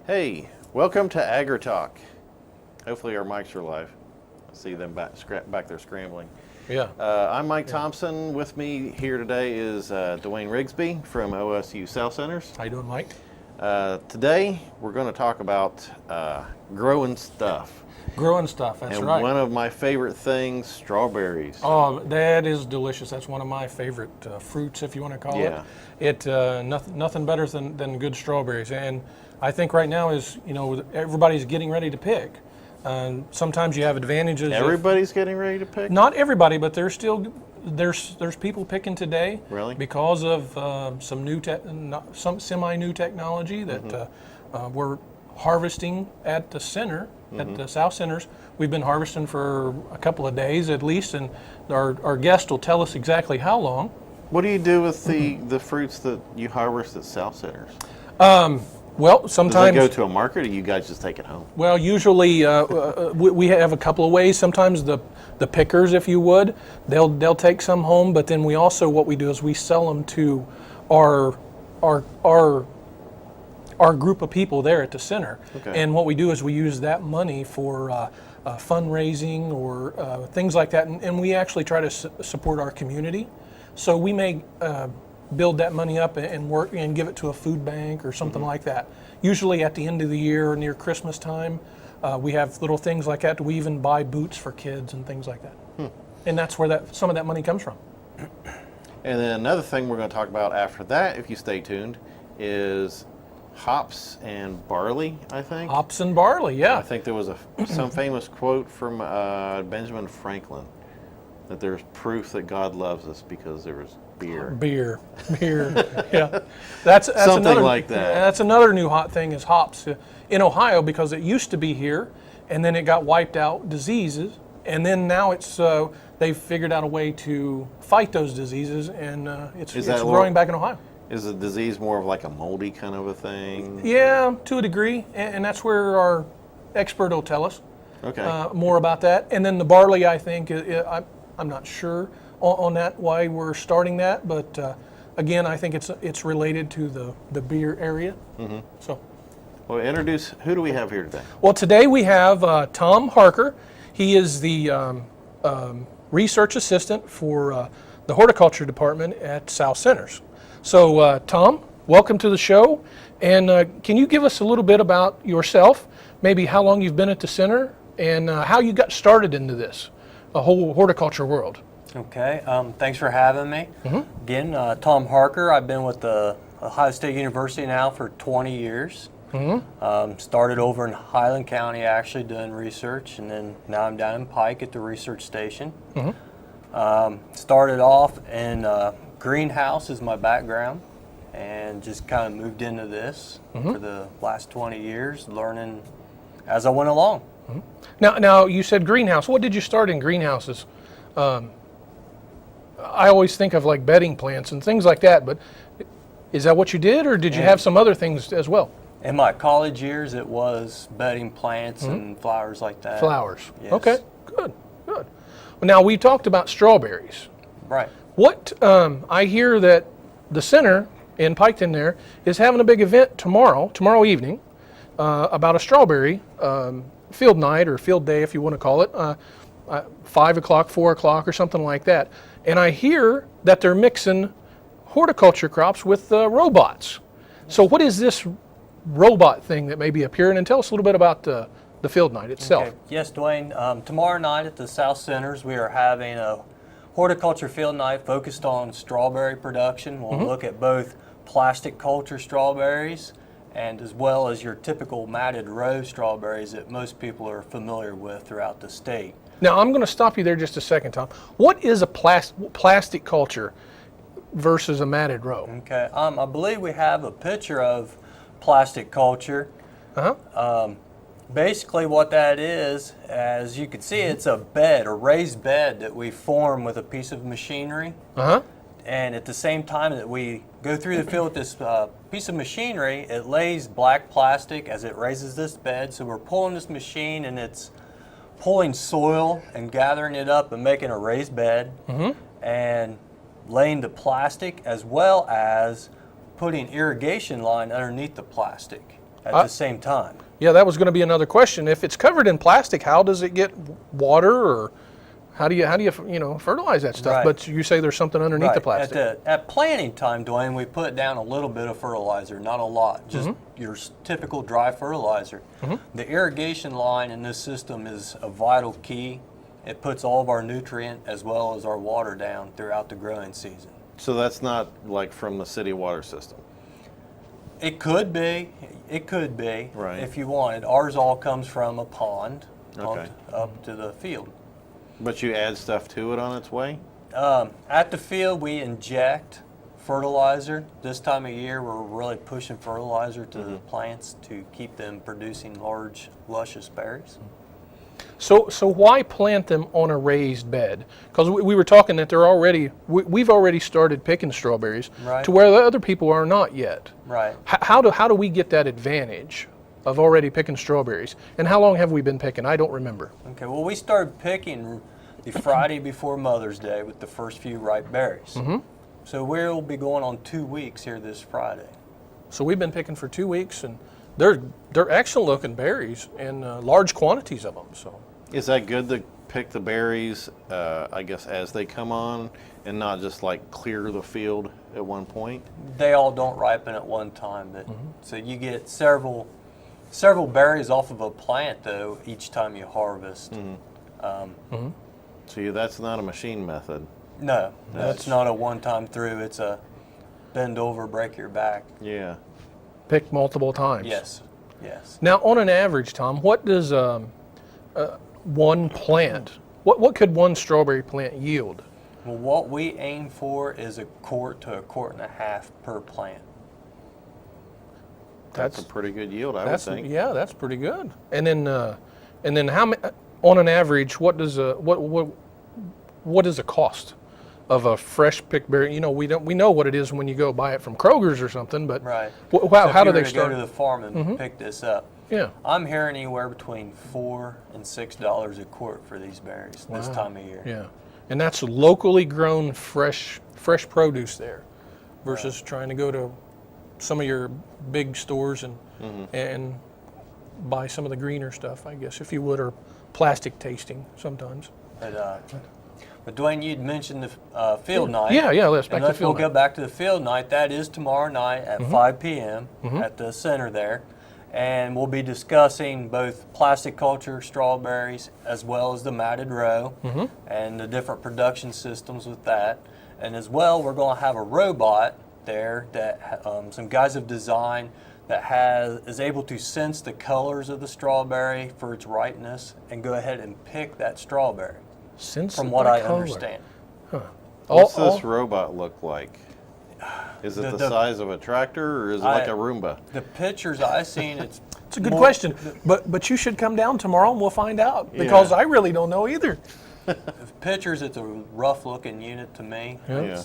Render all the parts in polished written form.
Hey, welcome to Agri-Talk. Hopefully our mics are live. I see them back there scrambling. Yeah. I'm Mike Thompson. With me here today is Duane Rigsby from OSU South Centers. How you doing, Mike? Today we're going to talk about growing stuff. Growing stuff, that's and right. One of my favorite things, strawberries. Oh, that is delicious. That's one of my favorite fruits, if you want to call it. Nothing better than good strawberries. And I think right now is, everybody's getting ready to pick. Sometimes you have advantages. Everybody's getting ready to pick? Not everybody, but there's people picking today. Really? Because of some semi-new technology that we're harvesting at the center, at the South Centers. We've been harvesting for a couple of days at least, and our guest will tell us exactly how long. What do you do with the fruits that you harvest at South Centers? Well, sometimes... Does it go to a market, or you guys just take it home? Well, usually we have a couple of ways. Sometimes the pickers, if you would, they'll take some home, but then what we do is we sell them to our group of people there at the center. Okay. And what we do is we use that money for fundraising or things like that, and we actually try to support our community. So we may build that money up and work and give it to a food bank or something like that. Usually at the end of the year or near Christmas time, we have little things like that. We even buy boots for kids and things like that. And that's where some of that money comes from. And then another thing we're going to talk about after that, if you stay tuned, is hops and barley, I think. Hops and barley, yeah. I think there was some famous quote from Benjamin Franklin, that there's proof that God loves us because there was beer, yeah. That's something another, like that. That's another new hot thing is hops in Ohio, because it used to be here, and then it got wiped out, diseases, and then now it's they've figured out a way to fight those diseases, and it's growing back in Ohio. Is the disease more of like a moldy kind of a thing? Yeah, to a degree, and that's where our expert will tell us more about that. And then the barley, I think, I'm not sure on that, why we're starting that, but again, I think it's related to the beer area. So, well, who do we have here today? Well, today we have Thom Harker. He is the research assistant for the horticulture department at South Centers. So, Thom, welcome to the show, and can you give us a little bit about yourself, maybe how long you've been at the center, and how you got started into this whole horticulture world? Okay, thanks for having me. Again, Thom Harker. I've been with the Ohio State University now for 20 years. Started over in Highland County actually doing research, and then now I'm down in Pike at the research station. Started off in greenhouse is my background, and just kind of moved into this for the last 20 years, learning as I went along. Now you said greenhouse. What did you start in greenhouses? I always think of like bedding plants and things like that, but is that what you did, or did you have some other things as well? In my college years, it was bedding plants and flowers like that. Flowers. Yes. Okay, good. Well, now we talked about strawberries. Right. What I hear that the center in Piketon there is having a big event tomorrow evening, about a strawberry field night or field day, if you want to call it, 5 o'clock, 4 o'clock, or something like that. And I hear that they're mixing horticulture crops with robots. So what is this robot thing that may be appearing? And tell us a little bit about the field night itself. Okay. Yes, Duane. Tomorrow night at the South Centers, we are having a horticulture field night focused on strawberry production. We'll look at both plastic culture strawberries and as well as your typical matted row strawberries that most people are familiar with throughout the state. Now, I'm going to stop you there just a second, Thom. What is a plastic culture versus a matted row? Okay, I believe we have a picture of plastic culture. Basically what that is, as you can see, it's a bed, a raised bed that we form with a piece of machinery. And at the same time that we go through the field with this piece of machinery, it lays black plastic as it raises this bed. So we're pulling this machine and it's pulling soil and gathering it up and making a raised bed and laying the plastic, as well as putting irrigation line underneath the plastic. at the same time. Yeah, that was going to be another question. If it's covered in plastic, how does it get water, or how do you fertilize that stuff? Right. But you say there's something underneath the plastic. At planting time, Duane, we put down a little bit of fertilizer, not a lot, just your typical dry fertilizer. The irrigation line in this system is a vital key. It puts all of our nutrient as well as our water down throughout the growing season. So that's not like from the city water system. It could be. It could be, Right. if you wanted. Ours all comes from a pond Okay. up to the field. But you add stuff to it on its way? At the field, we inject fertilizer. This time of year, we're really pushing fertilizer to the plants to keep them producing large, luscious berries. So why plant them on a raised bed? Because we were talking that they're already, we've already started picking strawberries Right. to where the other people are not yet. Right. How do we get that advantage of already picking strawberries? And how long have we been picking? I don't remember. Okay, well, we started picking the Friday before Mother's Day with the first few ripe berries. So we'll be going on 2 weeks here this Friday. So we've been picking for 2 weeks, and they're excellent looking berries and large quantities of them. So Is that good to pick the berries, I guess, as they come on and not just like clear the field at one point? They all don't ripen at one time, but so you get several berries off of a plant though each time you harvest. See, that's not a machine method. No, that's not a one-time through. It's a bend over, break your back. Yeah. pick multiple times. Yes, yes. Now, on an average, Tom, what does one plant, what could one strawberry plant yield? Well, what we aim for is a quart to a quart and a half per plant. That's a pretty good yield, I would think. Yeah, that's pretty good. And then how on an average, what does what is the cost of a fresh picked berry? You know, we know what it is when you go buy it from Kroger's or something, but Right. How do they Go start? to the farm and pick this up. Yeah. I'm hearing anywhere between $4 and $6 a quart for these berries this time of year. Yeah, and that's locally grown fresh produce there, versus trying to go to some of your big stores and buy some of the greener stuff, I guess, if you would, or plastic tasting sometimes. But Duane, you'd mentioned the field night. Yeah, let's back to We'll field go night. back to the field night. That is tomorrow night at 5 p.m. At the center there. And we'll be discussing both plastic culture strawberries as well as the matted row and the different production systems with that. And as well, we're going to have a robot there that some guys have designed that is able to sense the colors of the strawberry for its ripeness and go ahead and pick that strawberry. From what I understand. What's this robot look like? Is it the size of a tractor, or is it like a Roomba? The pictures I've seen, it's a good question, but you should come down tomorrow and we'll find out, because I really don't know either. Pictures, it's a rough looking unit to me. Yeah.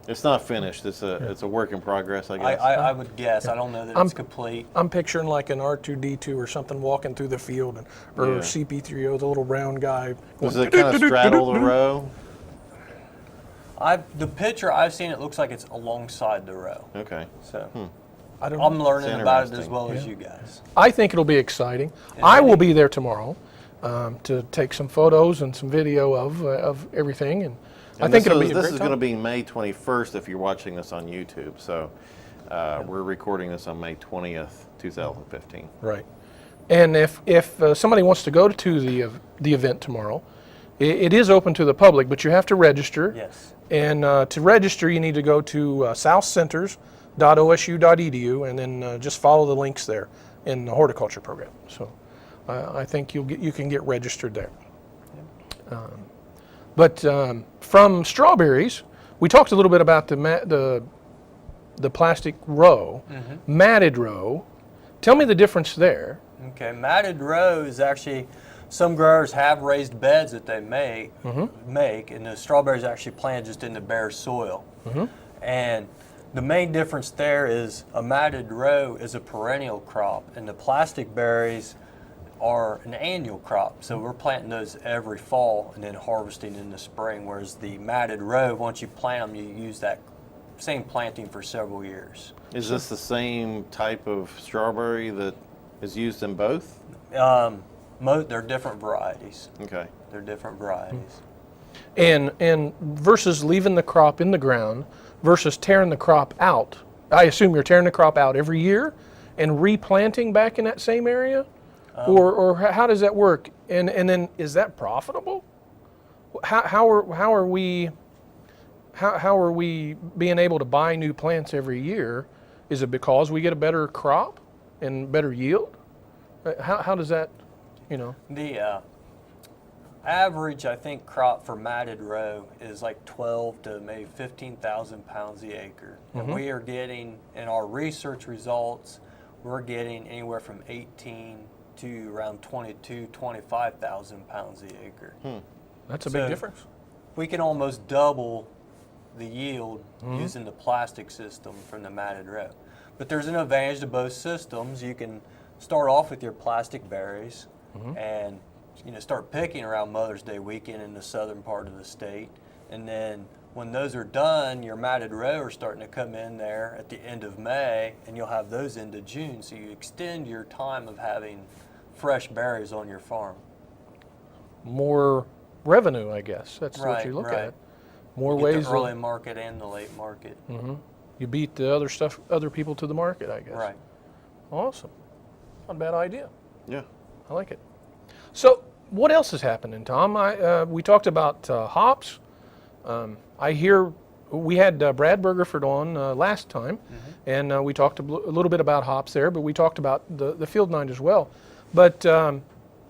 It's not finished. It's a work in progress, I guess. I would guess. I don't know that it's complete. I'm picturing like an R2-D2 or something walking through the field, or CP3O, the little brown guy. Does it kind of straddle the row? The picture I've seen, it looks like it's alongside the row. Okay. So I don't I'm know. learning about it as interesting. well as you guys. I think it'll be exciting. I will be there tomorrow to take some photos and some video of everything, and I think it'll be a great This is time. going to be May 21st if you're watching this on YouTube. So we're recording this on May 20th, 2015. Right. And if somebody wants to go to the event tomorrow, it is open to the public, but you have to register. Yes. And to register, you need to go to southcenters.osu.edu and then just follow the links there in the horticulture program. So I think you can get registered there. But from strawberries, we talked a little bit about the plastic row, matted row. Tell me the difference there. Okay, matted row is actually, some growers have raised beds that they make, and the strawberries are actually planted just in the bare soil. And the main difference there is a matted row is a perennial crop, and the plastic berries are an annual crop. So we're planting those every fall and then harvesting in the spring, whereas the matted row, once you plant them, you use that same planting for several years. Is this the same type of strawberry that is used in both? They're different varieties. Okay. They're different varieties. And versus leaving the crop in the ground versus tearing the crop out. I assume you're tearing the crop out every year and replanting back in that same area? Or how does that work? And then is that profitable? How are we being able to buy new plants every year? Is it because we get a better crop and better yield? How does that, The average, I think, crop for matted row is like 12 to maybe 15,000 pounds the acre. And we are getting, in our research results, we're getting anywhere from 18 to around 25,000 pounds the acre. That's a big difference. We can almost double the yield using the plastic system from the matted row. But there's an advantage to both systems. You can start off with your plastic berries and start picking around Mother's Day weekend in the southern part of the state. And then when those are done, your matted row are starting to come in there at the end of May, and you'll have those into June. So you extend your time of having fresh berries on your farm. More revenue, I guess. That's what you look at. More you get ways. The early market and the late market. You beat the other people to the market, I guess. Right. Awesome. Not a bad idea. Yeah. I like it. So, what else is happening, Tom? We talked about hops. I hear we had Brad Burgerford on last time, and we talked a little bit about hops there, but we talked about the field nine as well. But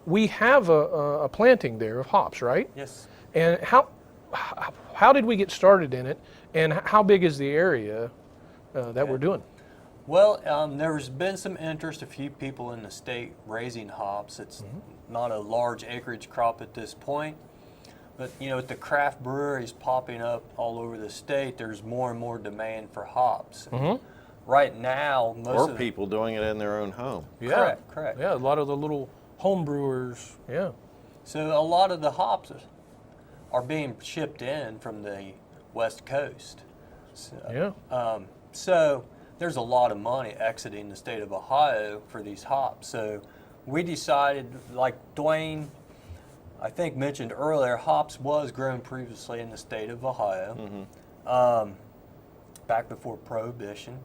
we have a planting there of hops, right? Yes. And how did we get started in it, and how big is the area that we're doing? Well, there's been some interest, a few people in the state raising hops. It's not a large acreage crop at this point, but with the craft breweries popping up all over the state, there's more and more demand for hops. Right now, most of people doing it in their own home. Yeah. Correct. Yeah, a lot of the little home brewers. Yeah. So a lot of the hops are being shipped in from the West Coast. So there's a lot of money exiting the state of Ohio for these hops. So we decided, like Duane, I think mentioned earlier, hops was grown previously in the state of Ohio, back before Prohibition.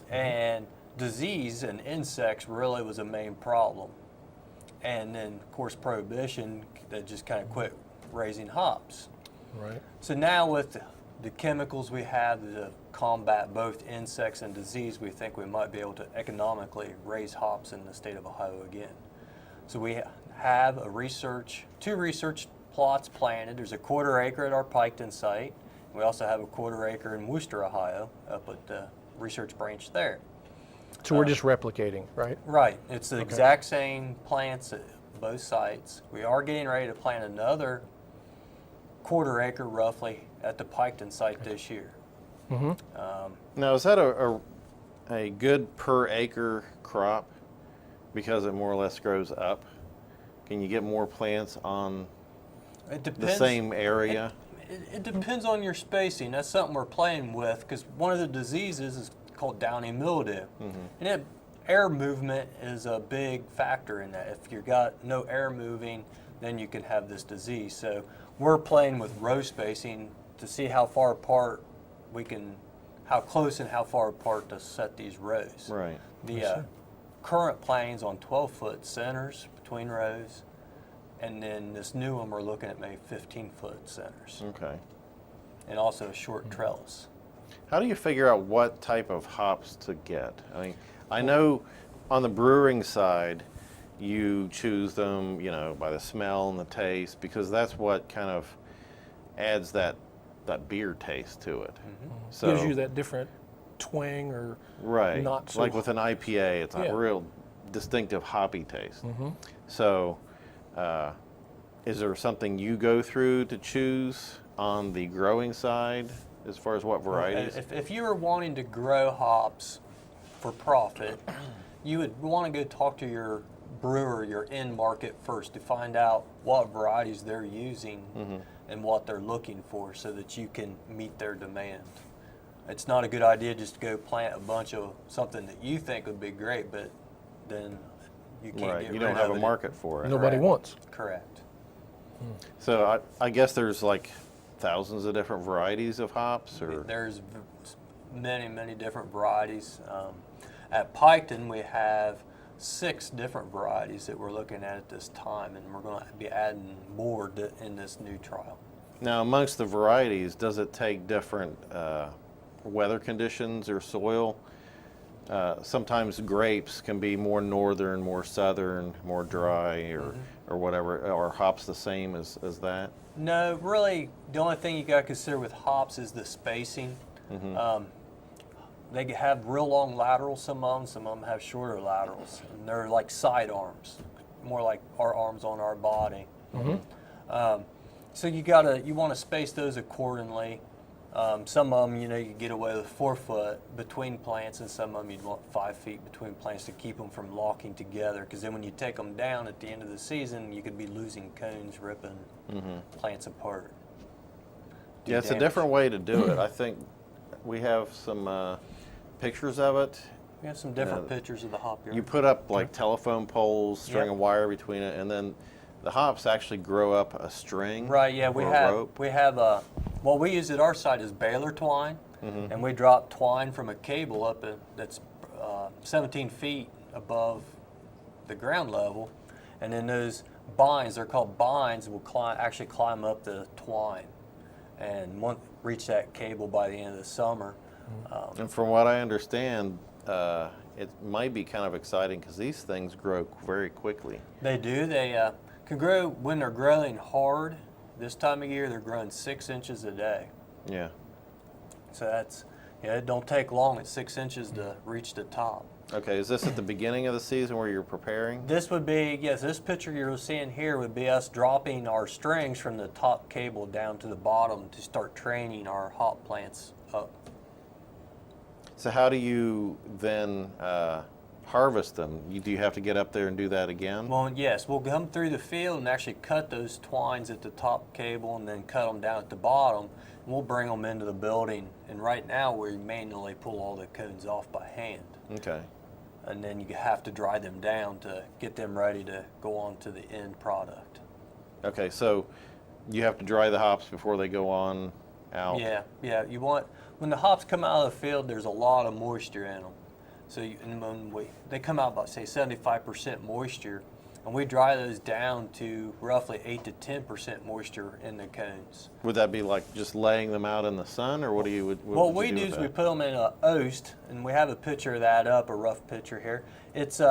And disease and insects really was a main problem. And then, of course, Prohibition, they just kind of quit raising hops. Right. So now with the chemicals we have to combat both insects and disease, we think we might be able to economically raise hops in the state of Ohio again. So we have two research plots planted. There's a 1/4 acre at our Piketon site. We also have a 1/4 acre in Worcester, Ohio, up at the research branch there. So we're just replicating, right? Right. It's the exact same plants at both sites. We are getting ready to plant another 1/4 acre roughly at the Piketon site this year. Now, is that a good per acre crop because it more or less grows up? Can you get more plants on the same area? It depends on your spacing. That's something we're playing with, because one of the diseases is called Downy Mildew. And air movement is a big factor in that. If you've got no air moving, then you can have this disease. So we're playing with row spacing to see how far apart how close and how far apart to set these rows. Right. The current plantings on 12-foot centers between rows, and then this new one we're looking at maybe 15-foot centers. Okay. And also a short trellis. How do you figure out what type of hops to get? I mean, I know on the brewing side, you choose them, by the smell and the taste, because that's what kind of adds that beer taste to it. So gives you that different twang or not so like with an IPA, it's a real distinctive hoppy taste. So is there something you go through to choose on the growing side as far as what varieties? If you were wanting to grow hops for profit, you would want to go talk to your brewer, your end market first, to find out what varieties they're using and what they're looking for, so that you can meet their demand. it's not a good idea just to go plant a bunch of something that you think would be great, but then you can't Right, get you rid don't have of a it. market for it. Nobody Correct. wants. Correct. So I guess there's like thousands of different varieties of hops, or There's many, many different varieties. At Piketon, we have 6 different varieties that we're looking at this time, and we're going to be adding more in this new trial. now amongst the varieties, does it take different weather conditions or soil? Sometimes grapes can be more northern, more southern, more dry, or whatever. Are hops the same as that? No, really, the only thing you got to consider with hops is the spacing. They have real long laterals, some of them have shorter laterals, and they're like side arms, more like our arms on our body. So you want to space those accordingly. Some of them, you get away with 4 foot between plants, and some of them you'd want 5 feet between plants to keep them from locking together. Because then when you take them down at the end of the season, you could be losing cones, ripping plants apart. Yeah, it's a different way to do it. I think we have some pictures of it. We have some different pictures of the hop yard. You put up like telephone poles, string Yep. of wire between it, and then the hops actually grow up a string. Right, yeah, or a rope. we have what we use at our site is baler twine, and we drop twine from a cable up that's 17 feet above the ground level, and then those binds, they're called binds, will actually climb up the twine, and reach that cable by the end of the summer. And from what I understand, it might be kind of exciting because these things grow very quickly. They do. They can grow when they're growing hard. This time of year, they're growing 6 inches a day. Yeah. So it don't take long at 6 inches to reach the top. Okay, is this at the beginning of the season where you're preparing? This would be, yes, this picture you're seeing here would be us dropping our strings from the top cable down to the bottom to start training our hop plants up. So how do you then harvest them? Do you have to get up there and do that again? Well, yes, we'll come through the field and actually cut those twines at the top cable and then cut them down at the bottom. And we'll bring them into the building. And right now we manually pull all the cones off by hand. Okay. And then you have to dry them down to get them ready to go on to the end product. Okay, so you have to dry the hops before they go on out? Yeah. When the hops come out of the field, there's a lot of moisture in them. So they come out about, say, 75% moisture, and we dry those down to roughly 8 to 10% moisture in the cones. Would that be like just laying them out in the sun, or what do you? What we do is we put them in a oast, and we have a picture of that up, a rough picture here. It's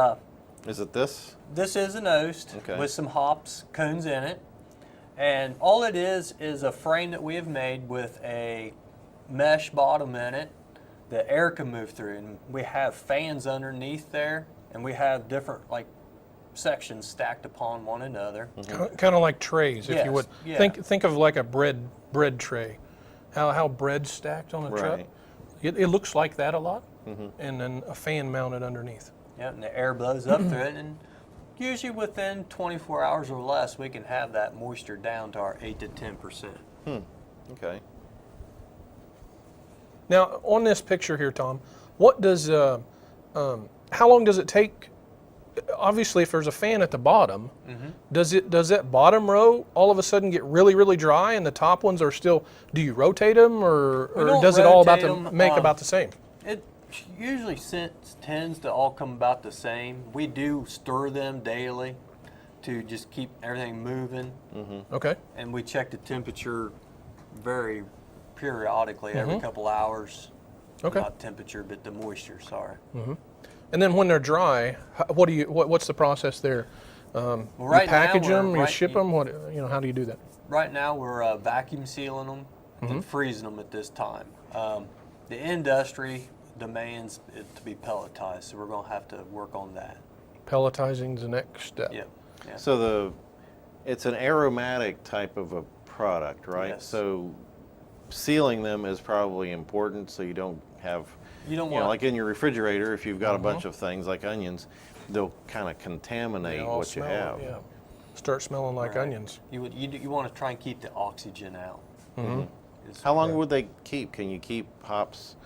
Is it this? This is an oast Okay. with some hops, cones in it, and all it is a frame that we have made with a mesh bottom in it that air can move through, and we have fans underneath there, and we have different sections stacked upon one another. Kind of like trays, if Yes, you would. yeah. Think of like a bread tray. How bread's stacked on a truck. Right. It looks like that a lot, and then a fan mounted underneath. Yeah, and the air blows up through it, and usually within 24 hours or less, we can have that moisture down to our 8 to 10%. Okay. Now, on this picture here, Tom, what does how long does it take? Obviously, if there's a fan at the bottom, does that bottom row all of a sudden get really, really dry, and the top ones are still? Do you rotate them, or don't does it all rotate about to 'em, make about the same? It usually tends to all come about the same. We do stir them daily to just keep everything moving, Okay. and we check the temperature very periodically, every couple hours. Okay. Not temperature, but the moisture. Sorry. And then when they're dry, what's the process there? Well, You right now package them, we're- you ship them. How do you do that? Right now, we're vacuum sealing them and freezing them at this time. The industry demands it to be pelletized, so we're going to have to work on that. Pelletizing is the next step. Yeah. So it's an aromatic type of a product, right? Yes. So sealing them is probably important, so you don't have, You don't want like in your refrigerator, if you've got a bunch of things like onions, they'll kind of contaminate They all what you smell, have. Yeah. Start smelling like Right. onions. You want to try and keep the oxygen out. How long would they keep? Can you keep hops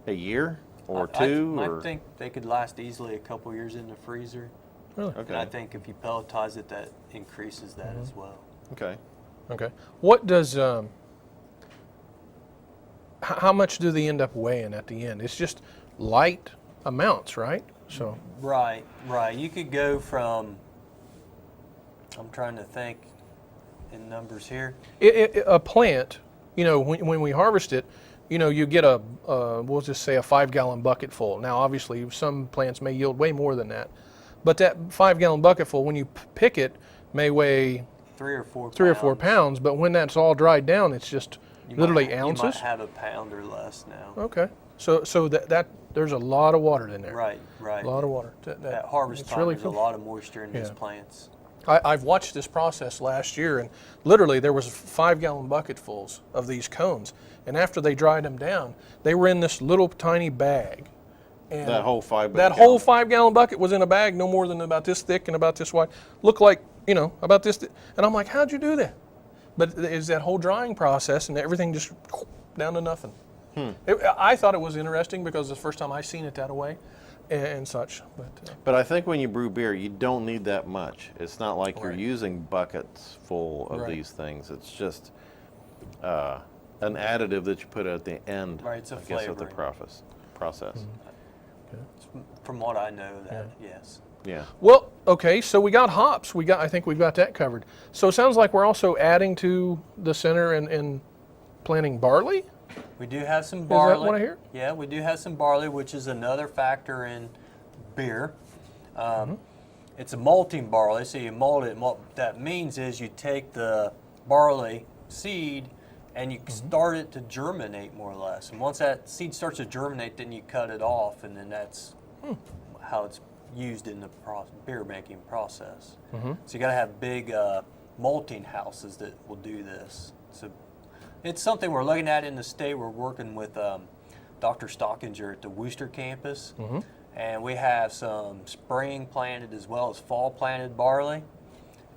A year or I two? Or? think they could last easily a couple years in the freezer. Really? Okay. And I think if you pelletize it, that increases that as well. Okay. Okay. What does how much do they end up weighing at the end? It's just light amounts, right? So Right. You could go from, I'm trying to think in numbers here. a plant, you know, when we harvest it, you know, you get we'll just say a 5-gallon bucket full. Now, obviously, some plants may yield way more than that, but that 5-gallon bucket full, when you pick it, may weigh 3 or 4 3 or 4 pounds. But when that's all dried down, it's just literally ounces. You might have a pound or less now. Okay, so that there's a lot of water in there. Right. A lot of water. At harvest it's time, really there's cool. a lot of moisture in these Yeah. plants. I've watched this process last year, and literally there was 5-gallon bucketfuls of these cones, and after they dried them down, they were in this little tiny bag. And That whole 5 that whole 5-gallon bucket was in a bag no more than about this thick and about this wide. Looked like, you know, about this and I'm like, how'd you do that? But it's that whole drying process, and everything just down to nothing. I thought it was interesting because it's the first time I seen it that way and such. But I think when you brew beer, you don't need that much. It's not like you're Right. using buckets full of Right. these things. It's just an additive that you put at the end, Right, it's a I guess, of the flavoring. process. From what I know, that yes. Yeah. Well, okay, so we got hops. I think we've got that covered. So it sounds like we're also adding to the center and planting barley. We do have some barley. Is that what I hear? Yeah, we do have some barley, which is another factor in beer. It's a malting barley, so you mold it. And what that means is you take the barley seed and you start it to germinate more or less. And once that seed starts to germinate, then you cut it off, and then that's how it's used in the beer making process. So you got to have big malting houses that will do this. So it's something we're looking at in the state. We're working with Dr. Stockinger at the Worcester campus, and we have some spring planted as well as fall planted barley.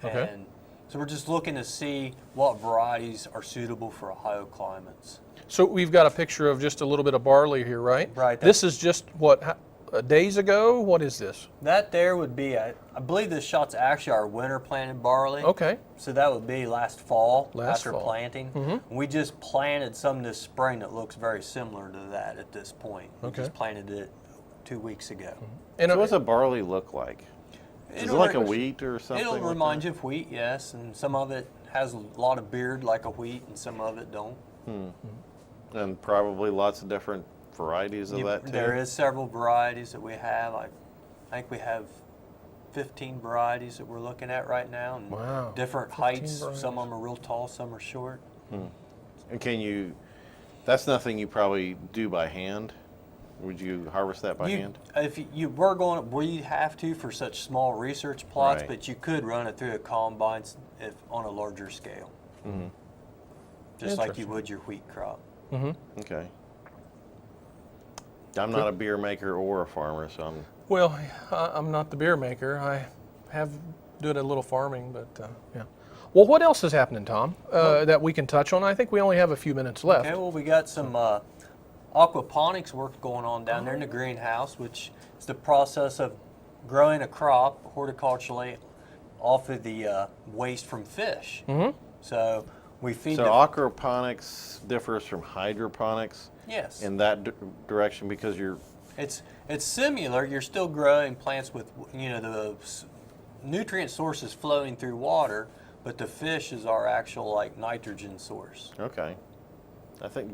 Okay. And so we're just looking to see what varieties are suitable for Ohio climates. So we've got a picture of just a little bit of barley here, right? Right. This is just what, days ago? What is this? That there would be, I believe this shot's actually our winter planted barley. Okay. So that would be last fall Last after fall. planting. We just planted some this spring that looks very similar to that at this point. We Okay. just planted it 2 weeks ago. And So what's a barley look like? Is it It'll like a re- wheat or something? It'll like remind that? you of wheat, yes, and some of it has a lot of beard like a wheat, and some of it don't. And probably lots of different varieties of that too? There is several varieties that we have. I think we have 15 varieties that we're looking at right now, and Wow, different 15 heights. varieties. Some of them are real tall, some are short. And that's nothing you probably do by hand? Would you harvest that by hand? If you were going, we have to for such small research plots, Right. but you could run it through a combine if on a larger scale, just like you Interesting. would your wheat crop. Okay. I'm not a beer maker or a farmer, so I'm Well, I'm not the beer maker. I have did a little farming, but yeah. Well, what else is happening, Tom, that we can touch on? I think we only have a few minutes left. Okay, well, we got some aquaponics work going on down there in the greenhouse, which is the process of growing a crop horticulturally off of the waste from fish. So we feed So the aquaponics differs from hydroponics yes. in that direction because you're It's similar. You're still growing plants with the nutrient sources flowing through water, but the fish is our actual like nitrogen source. okay. I think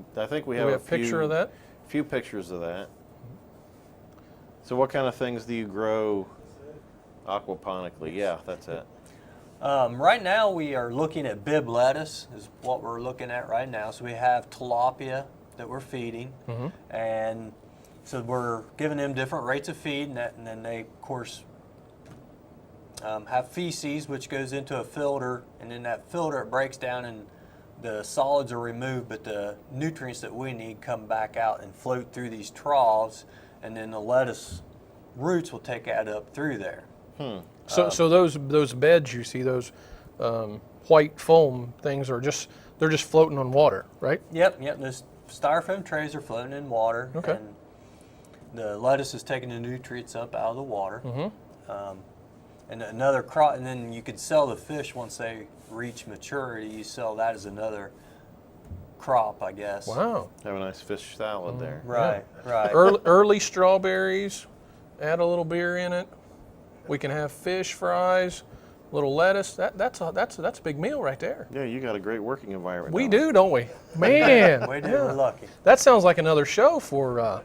we Do have we a have a picture of that? few pictures of that. So what kind of things do you grow aquaponically? Yeah, that's it. Right now we are looking at bib lettuce is what we're looking at right now. So we have tilapia that we're feeding, and so we're giving them different rates of feed, and then they of course have feces which goes into a filter, and in that filter it breaks down and the solids are removed, but the nutrients that we need come back out and float through these troughs, and then the lettuce roots will take that up through there. So those beds you see, those white foam things they're just floating on water, right? Yep. Those styrofoam trays are floating in water. Okay. And the lettuce is taking the nutrients up out of the water. And another crop, and then you could sell the fish once they reach maturity. You sell that as another crop, I guess. Wow. Have a nice fish salad there. Right, right. Early strawberries, add a little beer in it. We can have fish fries, little lettuce. That's a big meal right there. Yeah, you got a great working environment. We down there. do, don't we? Man, We do. yeah. We're lucky. That sounds like another show for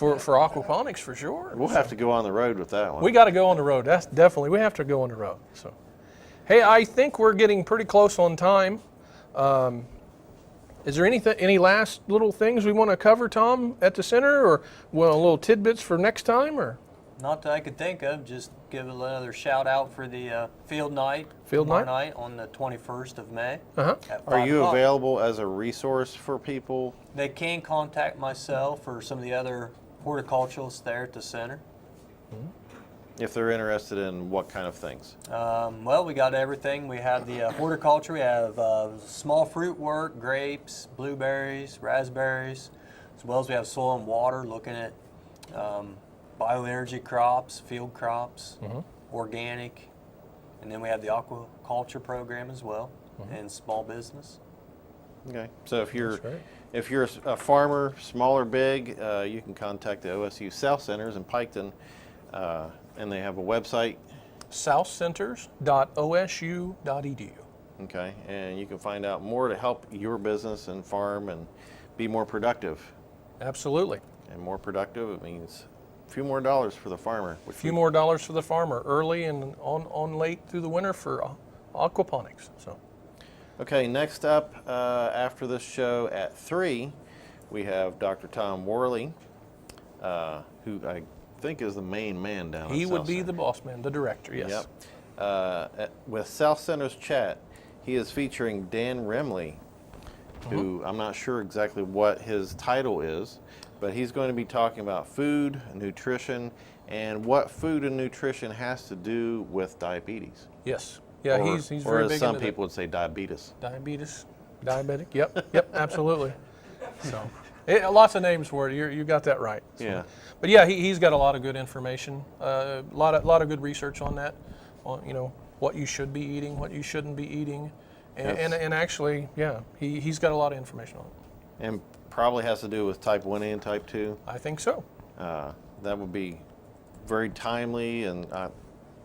Aquaponics for sure. We'll have to go on the road with that one. We got to go on the road. That's definitely, we have to go on the road. So, hey, I think we're getting pretty close on time. Is there any last little things we want to cover, Tom, at the center, or little tidbits for next time, or? Not that I could think of. Just give another shout out for the field night. Field tomorrow night? night on the 21st of May. Uh-huh. At Are 5 you o'clock. available as a resource for people? They can contact myself or some of the other horticulturalists there at the center. If they're interested in what kind of things? Well, we got everything. We have the horticulture. We have small fruit work, grapes, blueberries, raspberries, as well as we have soil and water, looking at bioenergy crops, field crops, organic, and then we have the aquaculture program as well, and small business. Okay. So if you're That's great. if you're a farmer, small or big, you can contact the OSU South Centers in Piketon, and they have a website. southcenters.osu.edu. Okay, and you can find out more to help your business and farm and be more productive. Absolutely. And more productive, it means a few more dollars for the farmer. A few more dollars for the farmer early and on late through the winter for aquaponics. So. Okay, next up after this show at 3, we have Dr. Thom Worley, who I think is the main man down He at would South be Center. the boss man, the director, yes. Yep. With South Center's Chat, he is featuring Dan Remley, who I'm not sure exactly what his title is, but he's going to be talking about food, nutrition, and what food and nutrition has to do with diabetes. Yes. Yeah, or, he's or very as big some into people would say, diabetes. diabetes, diabetic. Yep, absolutely. So, lots of names for it. You got that right. So. Yeah. But yeah, he's got a lot of good information, a lot of good research on that, on what you should be eating, what you shouldn't be eating, and actually, yeah, he's got a lot of information on it. And probably has to do with type 1A and type 2. I think so. That would be very timely and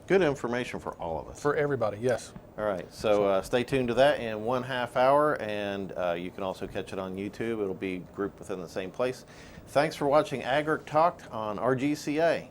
good information for all of us. For everybody, yes. All right, so stay tuned to that in 1/2 hour, and you can also catch it on YouTube. It'll be grouped within the same place. Thanks for watching Agri-Talk on RGCA.